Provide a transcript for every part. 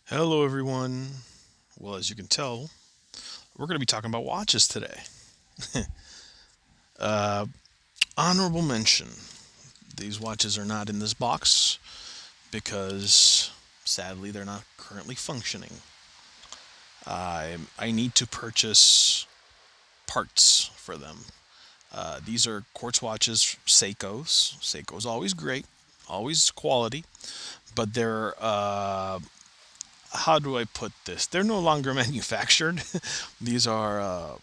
Hello, everyone. Well, as you can tell, we're going to be talking about watches today. Uh, Honorable mention, these watches are not in this box because sadly they're not currently functioning. I need to purchase parts for them. These are quartz watches, Seikos. Seiko's always great, always quality, but they're how do I put this? They're no longer manufactured. These are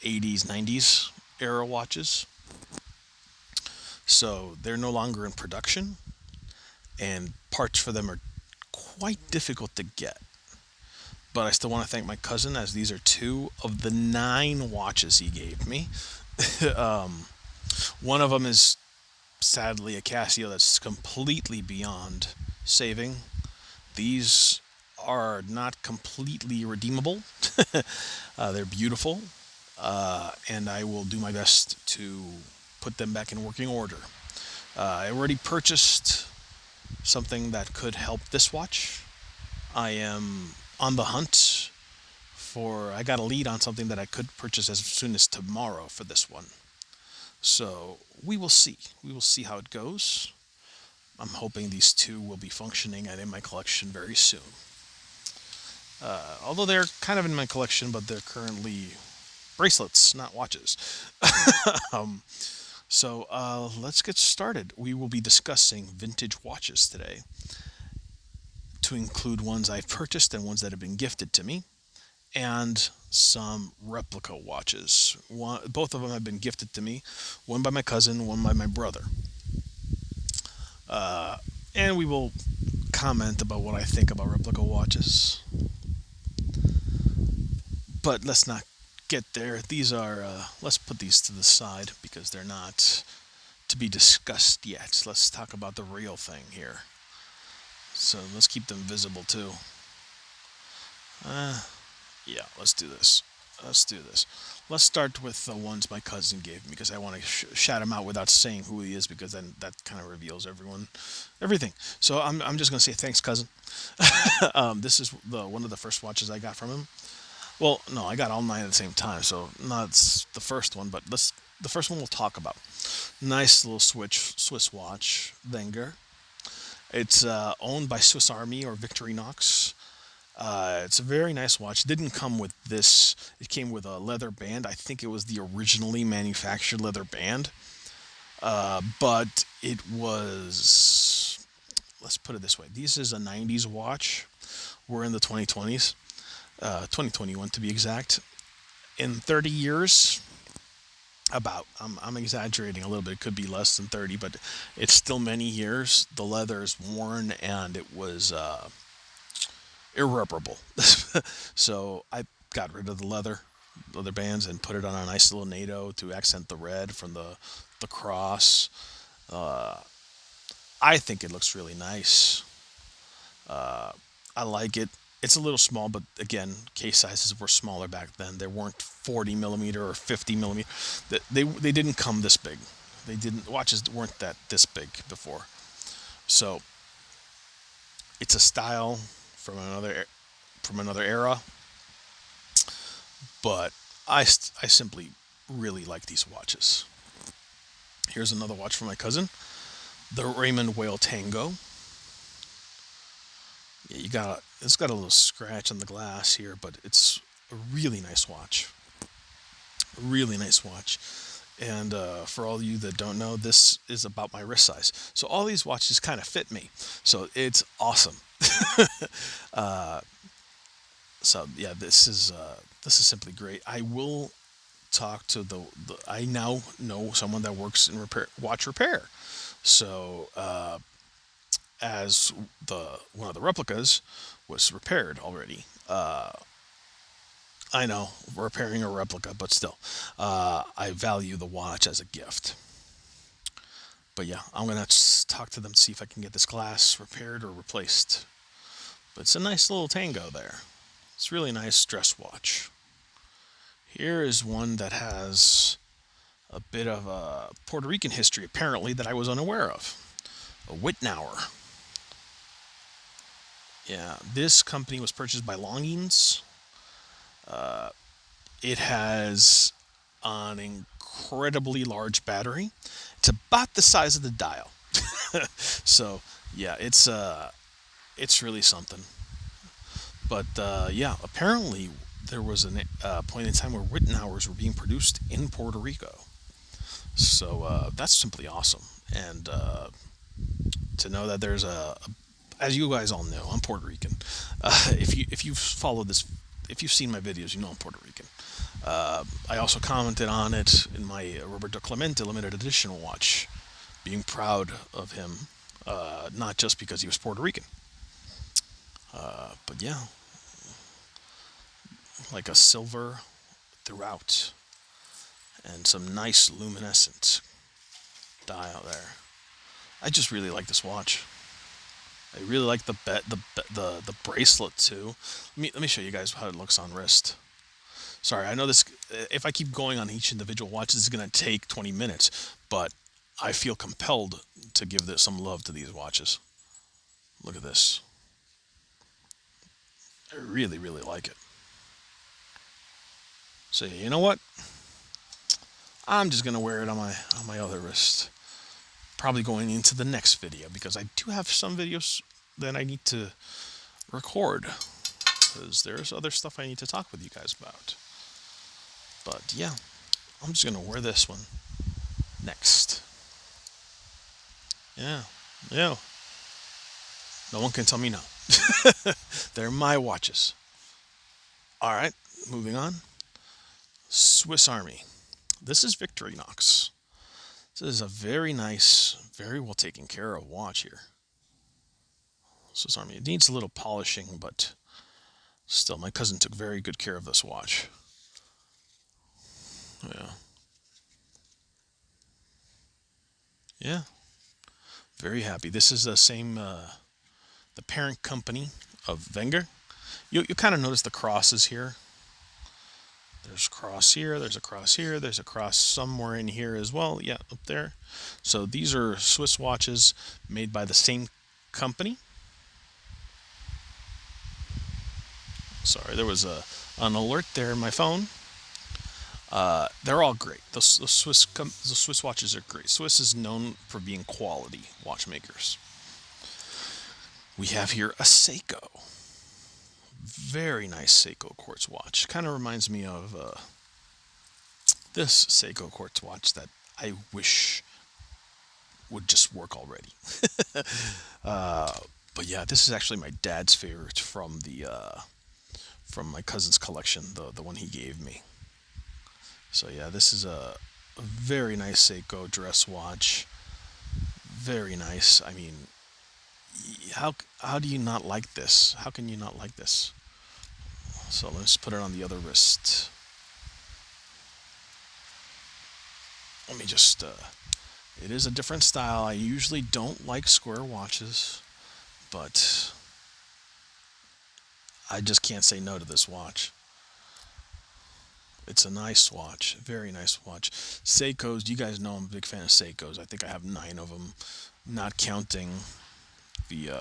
80s, 90s era watches. So they're no longer in production, and parts for them are quite difficult to get. But I still want to thank my cousin, as these are two of the nine watches he gave me. um, One of them is sadly a Casio that's completely beyond saving. These are not completely redeemable. They're beautiful, and I will do my best to put them back in working order. I already purchased something that could help this watch. I am on the hunt for. I got a lead on something that I could purchase as soon as tomorrow for this one. So we will see. We will see how it goes. I'm hoping these two will be functioning and in my collection very soon. Although they're kind of in my collection, but they're currently bracelets, not watches. um, so let's get started. We will be discussing vintage watches today, to include ones I've purchased and ones that have been gifted to me, and some replica watches. Both of them have been gifted to me, one by my cousin, one by my brother. And we will comment about what I think about replica watches. But let's not get there. Let's put these to the side because they're not to be discussed yet. Let's talk about the real thing here. So let's keep them visible too. Uh, yeah, let's do this. Let's do this. Let's start with the ones my cousin gave me because I want to shout him out without saying who he is, because then that kind of reveals everything. So I'm just gonna say thanks, cousin. This is the one of the first watches I got from him. Well, no, I got all nine at the same time, so not the first one, but the first one we'll talk about. Nice little Swiss watch, Wenger. It's owned by Swiss Army or Victorinox. It's a very nice watch. It didn't come with this. It came with a leather band. I think it was the originally manufactured leather band. But it was, let's put it this way. This is a 90s watch. We're in the 2020s, 2021 to be exact. In 30 years, I'm exaggerating a little bit. It could be less than 30, but it's still many years. The leather is worn and it was irreparable. So I got rid of the leather bands, and put it on a nice little NATO to accent the red from the cross. Uh, I think it looks really nice. I like it. It's a little small, but again, case sizes were smaller back then. They weren't 40 millimeter or 50 millimeter. They didn't come this big. They didn't Watches weren't that this big before. So it's a style from another era, but I simply really like these watches. Here's another watch from my cousin, the Raymond Whale Tango. Yeah, it's got a little scratch on the glass here, but it's a really nice watch. Really nice watch. And for all of you that don't know, this is about my wrist size. So all these watches kind of fit me. So it's awesome. So yeah, this is simply great. I will talk to the I now know someone that works in watch repair. So as the one of the replicas was repaired already. I know, repairing a replica, but still, I value the watch as a gift. But yeah, I'm gonna talk to them to see if I can get this glass repaired or replaced. But it's a nice little Tango there. It's a really nice dress watch. Here is one that has a bit of a Puerto Rican history, apparently, that I was unaware of. A Whitnauer. Yeah, this company was purchased by Longines. It has an incredibly large battery. It's about the size of the dial. So yeah, it's really something. But yeah, apparently there was a point in time where Rittenhauers were being produced in Puerto Rico. So that's simply awesome. And to know that there's as you guys all know, I'm Puerto Rican. If you've followed this, if you've seen my videos, you know I'm Puerto Rican. I also commented on it in my Roberto Clemente limited edition watch, being proud of him, not just because he was Puerto Rican, but yeah, like a silver throughout and some nice luminescent dial there. I just really like this watch. I really like the bracelet too. Let me show you guys how it looks on wrist. Sorry, I know this. If I keep going on each individual watch, this is going to take 20 minutes. But I feel compelled to give this some love to these watches. Look at this. I really, really like it. So you know what? I'm just gonna wear it on my other wrist. Probably going into the next video because I do have some videos that I need to record because there's other stuff I need to talk with you guys about. But yeah, I'm just gonna wear this one next. Yeah, yeah. No one can tell me no. They're my watches. All right, moving on. Swiss Army. This is Victorinox. This is a very nice, very well taken care of watch here. Swiss Army. It needs a little polishing, but still, my cousin took very good care of this watch. Yeah. Yeah. Very happy. This is the same, the parent company of Wenger. You kind of notice the crosses here. There's a cross here, there's a cross here, there's a cross somewhere in here as well. Yeah, up there. So these are Swiss watches made by the same company. Sorry, there was an alert there in my phone. They're all great. The Swiss watches are great. Swiss is known for being quality watchmakers. We have here a Seiko. Very nice Seiko quartz watch. Kind of reminds me of this Seiko quartz watch that I wish would just work already. But yeah, this is actually my dad's favorite from my cousin's collection, the one he gave me. So yeah, this is a very nice Seiko dress watch. Very nice. I mean, how do you not like this? How can you not like this? So let's put it on the other wrist. Let me just. It is a different style. I usually don't like square watches, but I just can't say no to this watch. It's a nice watch, very nice watch. Seikos, you guys know I'm a big fan of Seikos. I think I have 9 of them, not counting the.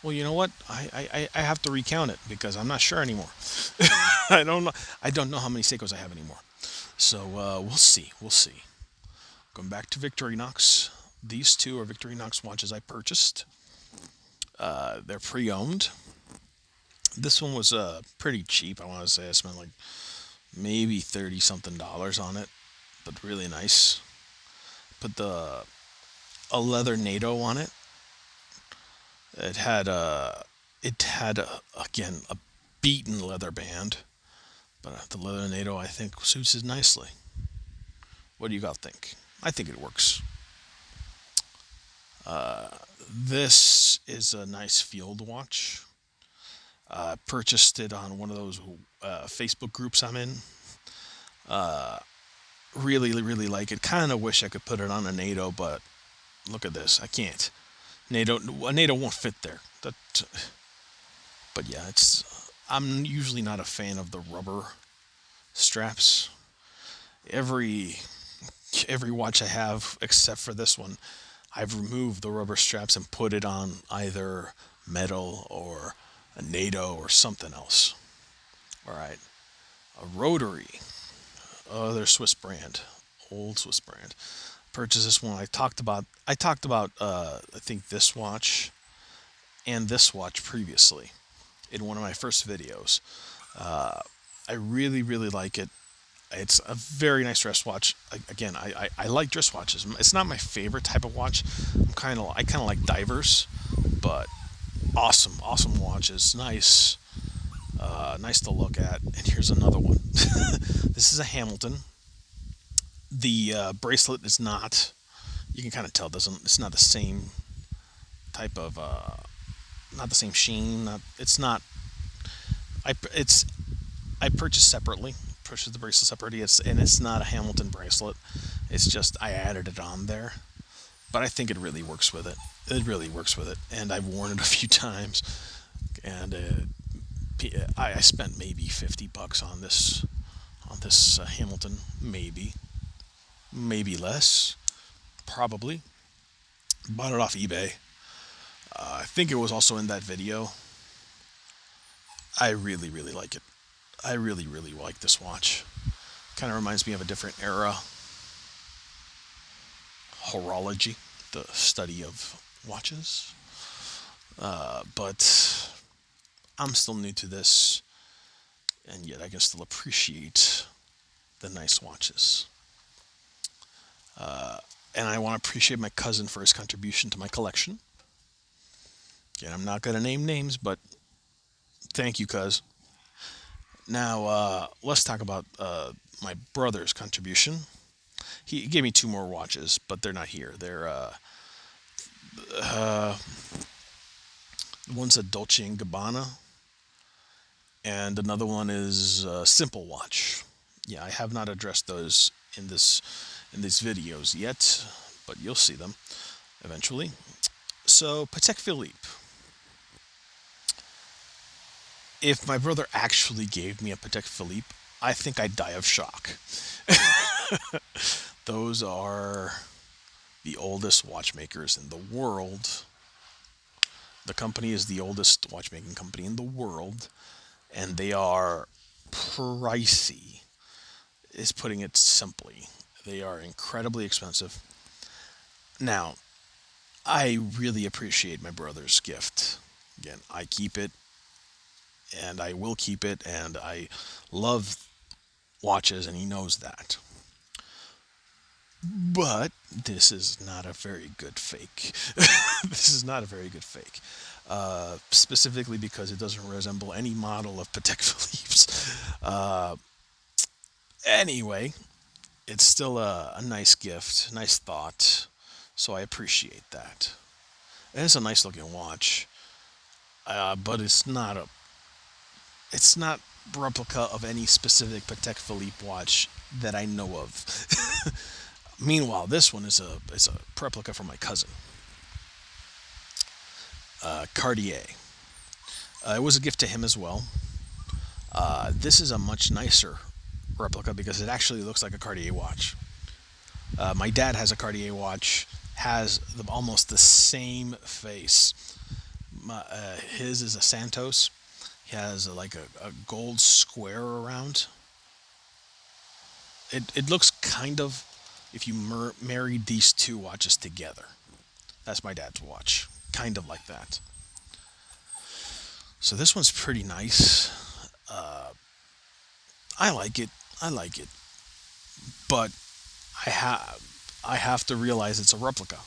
Well, you know what? I have to recount it because I'm not sure anymore. I don't know. I don't know how many Seikos I have anymore. So we'll see. We'll see. Going back to Victorinox. These two are Victorinox watches I purchased. They're pre-owned. This one was pretty cheap. I want to say I spent like maybe 30 something dollars on it, but really nice. Put a leather NATO on it. It had again a beaten leather band, but the leather NATO I think suits it nicely. What do you got think? I think it works. This is a nice field watch. Purchased it on one of those Facebook groups I'm in. Really, really like it. Kind of wish I could put it on a NATO, but look at this. I can't. A NATO won't fit there. But yeah, it's. I'm usually not a fan of the rubber straps. Every every watch I have, except for this one, I've removed the rubber straps and put it on either metal or a NATO or something else. All right, a Rotary, other Swiss brand, old Swiss brand. Purchased this one. I talked about I think this watch and this watch previously in one of my first videos. I really really like it. It's a very nice dress watch. Again, I like dress watches. It's not my favorite type of watch. I kind of like divers, but awesome watches. Nice, nice to look at. And here's another one. This is a Hamilton. The bracelet is not. You can kind of tell it doesn't. It's not the same type of. Not the same sheen. It's not. It's. I purchased separately. Purchased the bracelet separately. It's not a Hamilton bracelet. It's just I added it on there. But I think it really works with it. It really works with it, and I've worn it a few times. And I spent maybe $50 on this Hamilton, maybe less, probably. Bought it off eBay. I think it was also in that video. I really really like it. I really really like this watch. Kind of reminds me of a different era. Horology, the study of watches. But I'm still new to this, and yet I can still appreciate the nice watches. And I want to appreciate my cousin for his contribution to my collection. Again, I'm not going to name names, but thank you, cuz. Now, let's talk about my brother's contribution. He gave me two more watches, but they're not here. They're uh, one's a Dolce and Gabbana, and another one is a Simple Watch. Yeah, I have not addressed those in these videos yet, but you'll see them eventually. So Patek Philippe. If my brother actually gave me a Patek Philippe, I think I'd die of shock. Those are the oldest watchmakers in the world. The company is the oldest watchmaking company in the world, and they are pricey, is putting it simply. They are incredibly expensive. Now, I really appreciate my brother's gift. Again, I keep it, and I will keep it, and I love watches, and he knows that. But this is not a very good fake. This is not a very good fake. Specifically because it doesn't resemble any model of Patek Philippe's. Anyway, it's still a nice gift, nice thought. So I appreciate that. And it's a nice looking watch, but it's not replica of any specific Patek Philippe watch that I know of. Meanwhile, this one is a replica from my cousin, Cartier. It was a gift to him as well. This is a much nicer replica because it actually looks like a Cartier watch. My dad has a Cartier watch, has almost the same face. His is a Santos. He has like a gold square around. It looks kind of if you married these two watches together. That's my dad's watch. Kind of like that. So this one's pretty nice. I like it. I like it. But I have to realize it's a replica.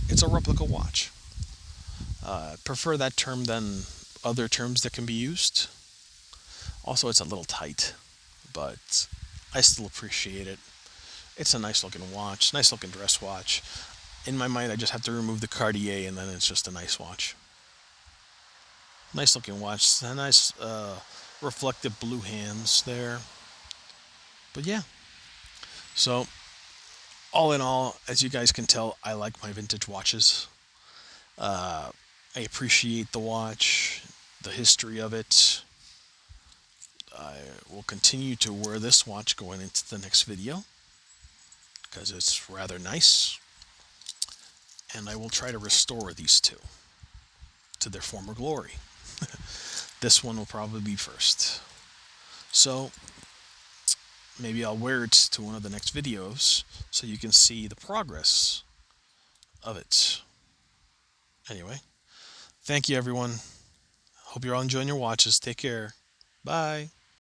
It's a replica watch. Prefer that term than other terms that can be used. Also, it's a little tight, but I still appreciate it. It's a nice looking watch, nice looking dress watch. In my mind, I just have to remove the Cartier, and then it's just a nice watch. Nice looking watch. A nice reflective blue hands there. But yeah. So all in all, as you guys can tell, I like my vintage watches. I appreciate the watch, the history of it. I will continue to wear this watch going into the next video because it's rather nice. And I will try to restore these two to their former glory. This one will probably be first. So maybe I'll wear it to one of the next videos so you can see the progress of it. Anyway, thank you everyone. Hope you're all enjoying your watches. Take care. Bye.